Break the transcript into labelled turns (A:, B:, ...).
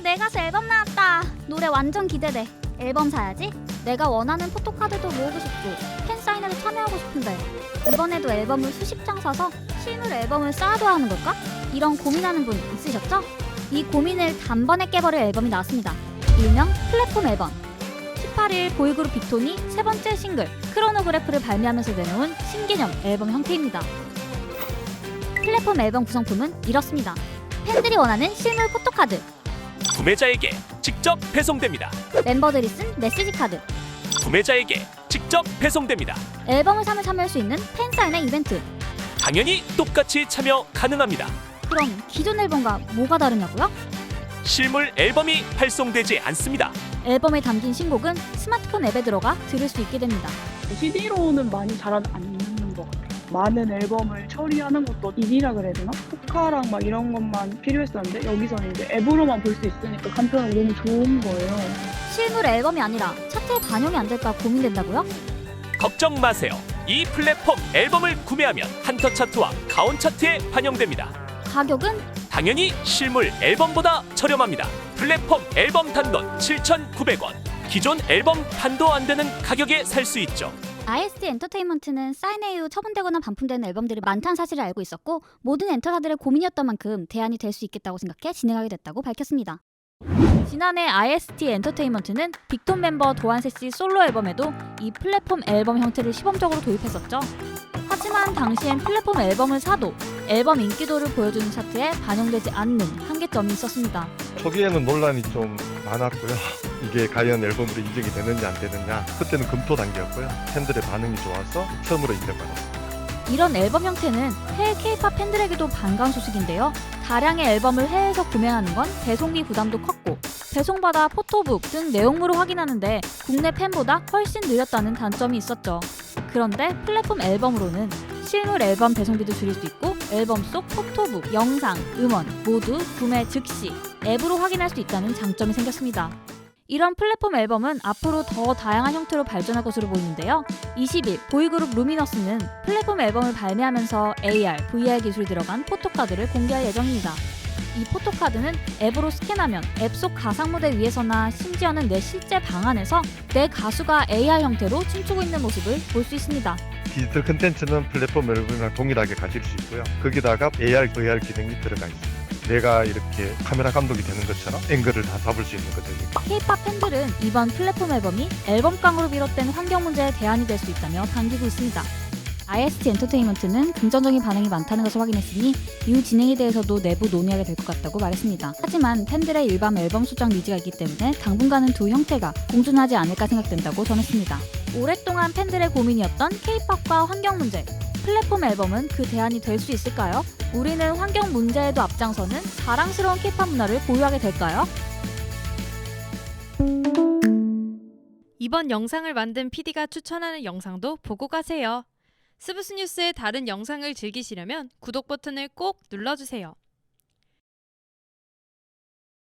A: 내 가수 앨범 나왔다. 노래 완전 기대돼. 앨범 사야지. 내가 원하는 포토카드도 모으고 싶고 팬사인회도 참여하고 싶은데 이번에도 앨범을 수십 장 사서 실물 앨범을 쌓아둬야 하는 걸까? 이런 고민하는 분 있으셨죠? 이 고민을 단번에 깨버릴 앨범이 나왔습니다. 일명 플랫폼 앨범. 18일 보이그룹 빅톤이 세 번째 싱글 크로노그래프를 발매하면서 내놓은 신개념 앨범 형태입니다. 플랫폼 앨범 구성품은 이렇습니다. 팬들이 원하는 실물 포토카드,
B: 구매자에게 직접 배송됩니다.
A: 멤버들이 쓴 메시지 카드,
B: 구매자에게 직접 배송됩니다.
A: 앨범을 사면 참여할 수 있는 팬사인회 이벤트.
B: 당연히 똑같이 참여 가능합니다.
A: 그럼 기존 앨범과 뭐가 다르냐고요?
B: 실물 앨범이 발송되지 않습니다.
A: 앨범에 담긴 신곡은 스마트폰 앱에 들어가 들을 수 있게 됩니다.
C: CD로는 많이 잘 안 듣는 것 같아요. 많은 앨범을 처리하는 것도 일이라 그래야 되나? 포카랑 막 이런 것만 필요했었는데 여기서는 이제 앱으로만 볼 수 있으니까 간편하고 너무 좋은 거예요.
A: 실물 앨범이 아니라 차트에 반영이 안 될까 고민된다고요?
B: 걱정 마세요. 이 플랫폼 앨범을 구매하면 한터 차트와 가온 차트에 반영됩니다.
A: 가격은
B: 당연히 실물 앨범보다 저렴합니다. 플랫폼 앨범 단돈 7,900원. 기존 앨범 판도 안 되는 가격에 살 수 있죠.
A: IST 엔터테인먼트는 사인회 이후 처분되거나 반품되는 앨범들이 많다는 사실을 알고 있었고 모든 엔터사들의 고민이었던 만큼 대안이 될 수 있겠다고 생각해 진행하게 됐다고 밝혔습니다. 지난해 IST 엔터테인먼트는 빅톤 멤버 도한세씨 솔로 앨범에도 이 플랫폼 앨범 형태를 시범적으로 도입했었죠. 하지만 당시엔 플랫폼 앨범을 사도 앨범 인기도를 보여주는 차트에 반영되지 않는 한계점이 있었습니다.
D: 초기에는 논란이 좀 많았고요. 이게 과연 앨범으로 인정이 되느냐 안 되느냐. 그때는 검토 단계였고요. 팬들의 반응이 좋아서 처음으로 인정받았습니다.
A: 이런 앨범 형태는 해외 K-팝 팬들에게도 반가운 소식인데요. 다량의 앨범을 해외에서 구매하는 건 배송비 부담도 컸고 배송받아 포토북 등 내용물을 확인하는데 국내 팬보다 훨씬 느렸다는 단점이 있었죠. 그런데 플랫폼 앨범으로는 실물 앨범 배송비도 줄일 수 있고 앨범 속 포토북, 영상, 음원 모두 구매 즉시 앱으로 확인할 수 있다는 장점이 생겼습니다. 이런 플랫폼 앨범은 앞으로 더 다양한 형태로 발전할 것으로 보이는데요. 20일 보이그룹 루미너스는 플랫폼 앨범을 발매하면서 AR, VR 기술이 들어간 포토카드를 공개할 예정입니다. 이 포토카드는 앱으로 스캔하면 앱 속 가상 무대 위에서나 심지어는 내 실제 방 안에서 내 가수가 AR 형태로 춤추고 있는 모습을 볼 수 있습니다.
D: 디지털 콘텐츠는 플랫폼 앨범이랑 동일하게 가질 수 있고요. 거기다가 AR, VR 기능이 들어가 있습니다. 내가 이렇게 카메라 감독이 되는 것처럼 앵글을 다 잡을 수 있는 거죠.
A: K-팝 팬들은 이번 플랫폼 앨범이 앨범깡으로 비롯된 환경 문제에 대안이 될 수 있다며 반기고 있습니다. IST 엔터테인먼트는 긍정적인 반응이 많다는 것을 확인했으니 이후 진행에 대해서도 내부 논의하게 될 것 같다고 말했습니다. 하지만 팬들의 일반 앨범 수정 니즈가 있기 때문에 당분간은 두 형태가 공존하지 않을까 생각된다고 전했습니다. 오랫동안 팬들의 고민이었던 K-팝과 환경 문제, 플랫폼 앨범은 그 대안이 될 수 있을까요? 우리는 환경 문제에도 앞장서는 자랑스러운 K-팝 문화를 보유하게 될까요?
E: 이번 영상을 만든 PD가 추천하는 영상도 보고 가세요. 스브스 뉴스의 다른 영상을 즐기시려면 구독 버튼을 꼭 눌러주세요.